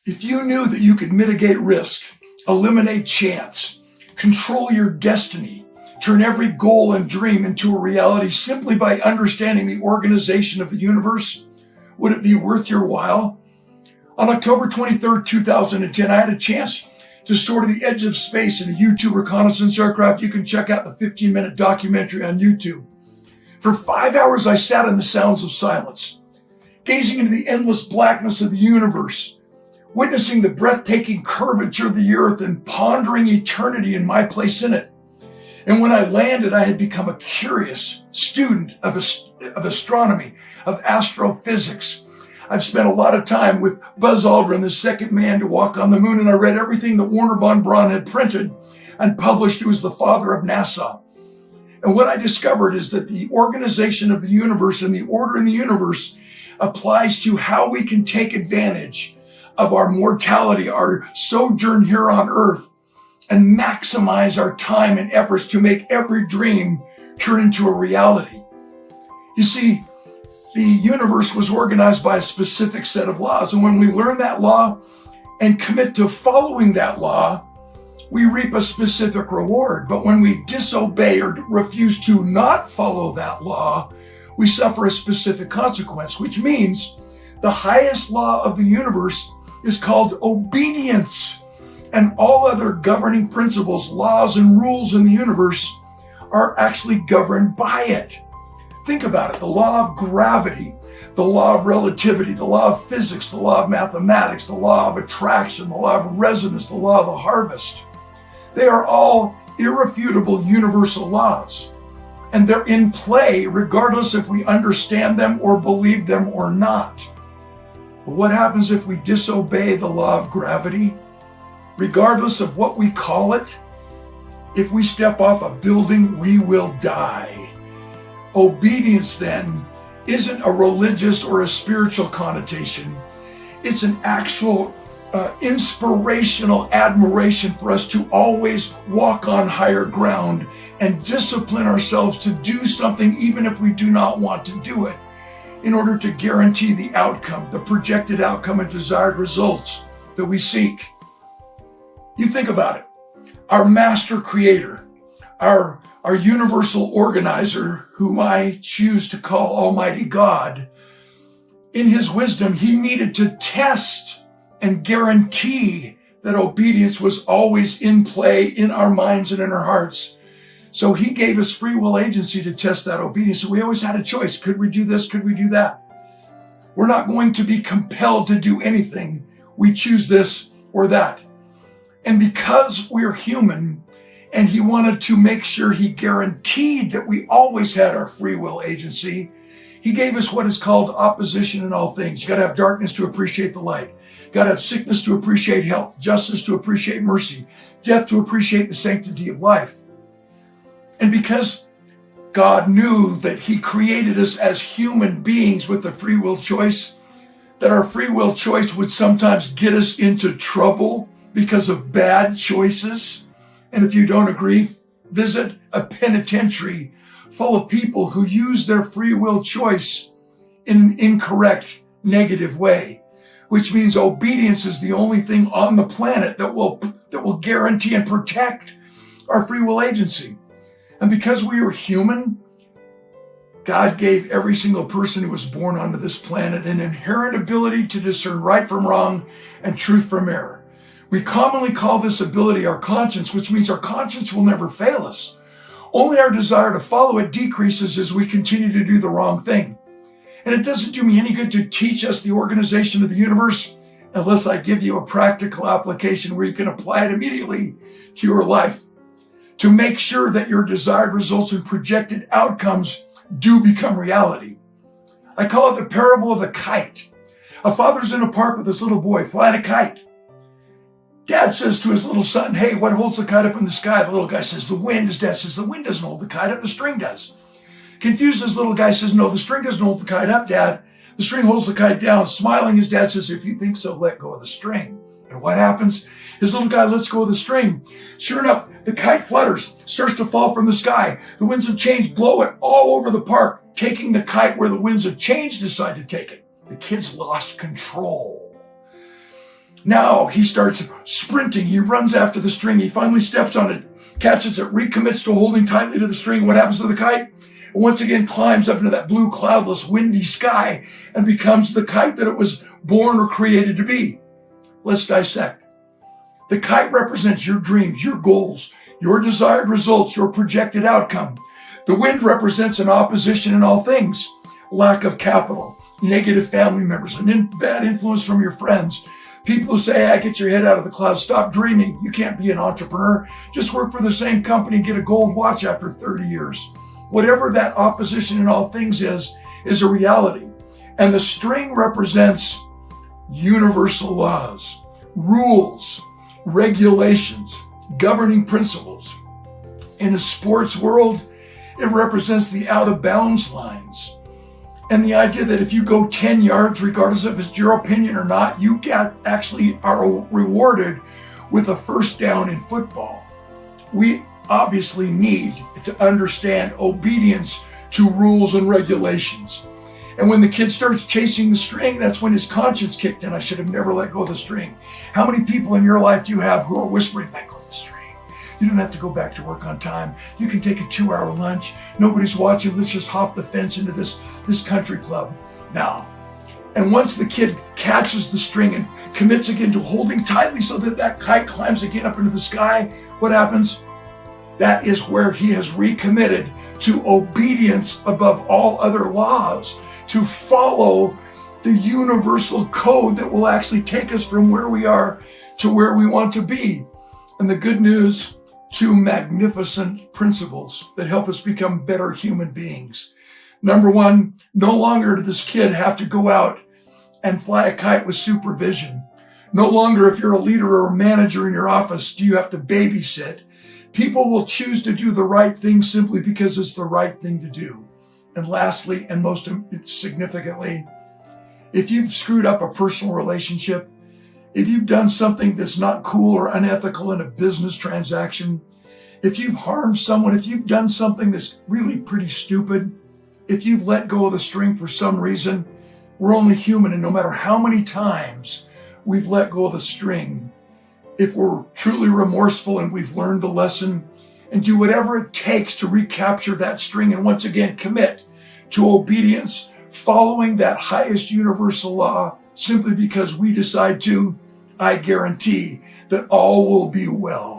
If you knew that you could mitigate risk, eliminate chance, control your destiny, turn every goal and dream into a reality simply by understanding the organization of the universe, would it be worth your while? On October 23rd, 2010, I had a chance to soar to the edge of space in a U-2 reconnaissance aircraft. You can check out the 15-minute documentary on YouTube. For 5 hours, I sat in the sounds of silence, gazing into the endless blackness of the universe, witnessing the breathtaking curvature of the earth and pondering eternity and my place in it. And when I landed, I had become a curious student of astronomy, of astrophysics. I've spent a lot of time with Buzz Aldrin, the second man to walk on the moon, and I read everything that Wernher von Braun had printed and published. He was the father of NASA. And what I discovered is that the organization of the universe and the order in the universe applies to how we can take advantage of our mortality, our sojourn here on earth, and maximize our time and efforts to make every dream turn into a reality. You see, the universe was organized by a specific set of laws, and when we learn that law and commit to following that law, we reap a specific reward. But when we disobey or refuse to not follow that law, we suffer a specific consequence, which means the highest law of the universe is called obedience. And all other governing principles, laws, and rules in the universe are actually governed by it. Think about it. The law of gravity, the law of relativity, the law of physics, the law of mathematics, the law of attraction, the law of resonance, the law of the harvest. They are all irrefutable universal laws. And they're in play regardless if we understand them or believe them or not. But what happens if we disobey the law of gravity? Regardless of what we call it, if we step off a building, we will die. Obedience, then, isn't a religious or a spiritual connotation. It's an actual inspirational admiration for us to always walk on higher ground and discipline ourselves to do something even if we do not want to do it, in order to guarantee the outcome, the projected outcome and desired results that we seek. You think about it. Our master creator, our universal organizer, whom I choose to call Almighty God, in his wisdom, he needed to test and guarantee that obedience was always in play in our minds and in our hearts. So he gave us free will agency to test that obedience. So we always had a choice. Could we do this? Could we do that? We're not going to be compelled to do anything. We choose this or that. And because we're human, and he wanted to make sure he guaranteed that we always had our free will agency, he gave us what is called opposition in all things. You got to have darkness to appreciate the light. You got to have sickness to appreciate health, justice to appreciate mercy, death to appreciate the sanctity of life. And because God knew that he created us as human beings with the free will choice, that our free will choice would sometimes get us into trouble because of bad choices. And if you don't agree, visit a penitentiary full of people who use their free will choice in an incorrect, negative way, which means obedience is the only thing on the planet that will guarantee and protect our free will agency. And because we are human, God gave every single person who was born onto this planet an inherent ability to discern right from wrong and truth from error. We commonly call this ability our conscience, which means our conscience will never fail us. Only our desire to follow it decreases as we continue to do the wrong thing. And it doesn't do me any good to teach us the organization of the universe unless I give you a practical application where you can apply it immediately to your life to make sure that your desired results and projected outcomes do become reality. I call it the parable of the kite. A father's in a park with his little boy flying a kite. Dad says to his little son, "Hey, what holds the kite up in the sky?" The little guy says, "The wind." His dad says, "The wind doesn't hold the kite up, the string does." Confused, his little guy says, "No, the string doesn't hold the kite up, Dad. The string holds the kite down." Smiling, his dad says, "If you think so, let go of the string." And what happens? His little guy lets go of the string. Sure enough, the kite flutters, starts to fall from the sky. The winds of change blow it all over the park, taking the kite where the winds of change decide to take it. The kids lost control. Now he starts sprinting. He runs after the string. He finally steps on it, catches it, recommits to holding tightly to the string. What happens to the kite? And once again climbs up into that blue, cloudless, windy sky and becomes the kite that it was born or created to be. Let's dissect. The kite represents your dreams, your goals, your desired results, your projected outcome. The wind represents an opposition in all things. Lack of capital, negative family members, and bad influence from your friends. People who say, hey, get your head out of the clouds, stop dreaming. You can't be an entrepreneur. Just work for the same company and get a gold watch after 30 years. Whatever that opposition in all things is a reality. And the string represents universal laws, rules, regulations, governing principles. In a sports world, it represents the out of bounds lines. And the idea that if you go 10 yards, regardless if it's your opinion or not, you actually are rewarded with a first down in football. We obviously need to understand obedience to rules and regulations. And when the kid starts chasing the string, that's when his conscience kicked in. I should have never let go of the string. How many people in your life do you have who are whispering, let go of the string? You don't have to go back to work on time. You can take a 2-hour lunch. Nobody's watching. Let's just hop the fence into this country club now. And once the kid catches the string and commits again to holding tightly so that that kite climbs again up into the sky, what happens? That is where he has recommitted to obedience above all other laws, to follow the universal code that will actually take us from where we are to where we want to be. And the good news, 2 magnificent principles that help us become better human beings. Number 1, no longer does this kid have to go out and fly a kite with supervision. No longer, if you're a leader or a manager in your office, do you have to babysit. People will choose to do the right thing simply because it's the right thing to do. And lastly, and most significantly, if you've screwed up a personal relationship, if you've done something that's not cool or unethical in a business transaction, if you've harmed someone, if you've done something that's really pretty stupid, if you've let go of the string for some reason, we're only human, and no matter how many times we've let go of the string, if we're truly remorseful and we've learned the lesson and do whatever it takes to recapture that string and once again commit to obedience, following that highest universal law simply because we decide to, I guarantee that all will be well.